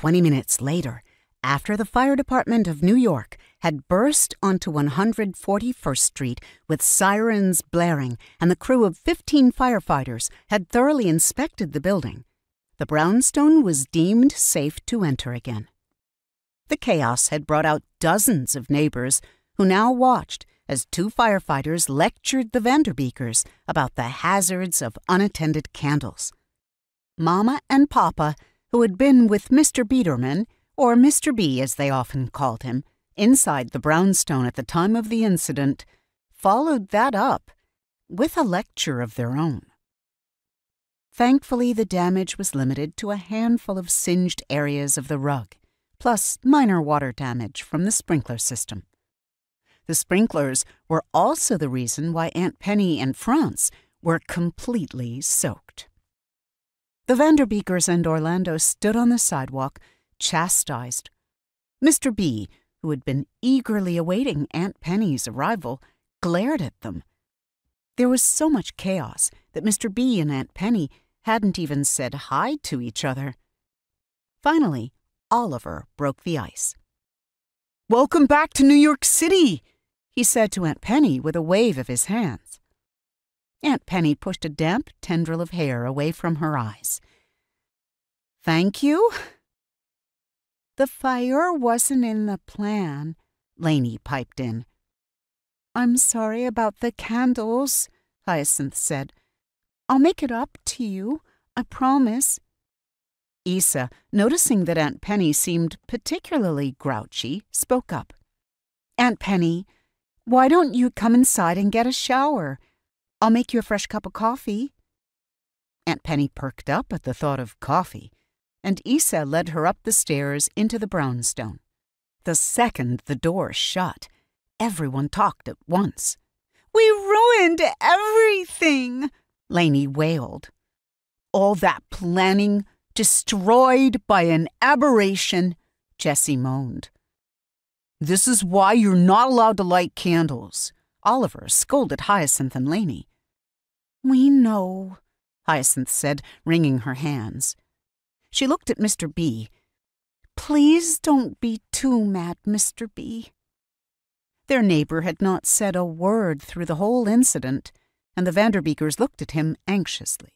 20 minutes later, after the fire department of New York had burst onto 141st Street with sirens blaring and the crew of 15 firefighters had thoroughly inspected the building, the brownstone was deemed safe to enter again. The chaos had brought out dozens of neighbors who now watched as 2 firefighters lectured the Vanderbeekers about the hazards of unattended candles. Mama and Papa, who had been with Mr. Biederman, or Mr. B as they often called him, inside the brownstone at the time of the incident, followed that up with a lecture of their own. Thankfully, the damage was limited to a handful of singed areas of the rug, plus minor water damage from the sprinkler system. The sprinklers were also the reason why Aunt Penny and Franz were completely soaked. The Vanderbeekers and Orlando stood on the sidewalk, chastised. Mr. B, who had been eagerly awaiting Aunt Penny's arrival, glared at them. There was so much chaos that Mr. B and Aunt Penny hadn't even said hi to each other. Finally, Oliver broke the ice. "Welcome back to New York City," he said to Aunt Penny with a wave of his hands. Aunt Penny pushed a damp tendril of hair away from her eyes. "Thank you." "The fire wasn't in the plan," Laney piped in. "I'm sorry about the candles," Hyacinth said. "I'll make it up to you, I promise." Isa, noticing that Aunt Penny seemed particularly grouchy, spoke up. "Aunt Penny, why don't you come inside and get a shower? I'll make you a fresh cup of coffee." Aunt Penny perked up at the thought of coffee, and Isa led her up the stairs into the brownstone. The second the door shut, everyone talked at once. "We ruined everything," Laney wailed. "All that planning destroyed by an aberration," Jessie moaned. "This is why you're not allowed to light candles," Oliver scolded Hyacinth and Laney. "We know," Hyacinth said, wringing her hands. She looked at Mr. B. "Please don't be too mad, Mr. B." Their neighbor had not said a word through the whole incident, and the Vanderbeekers looked at him anxiously.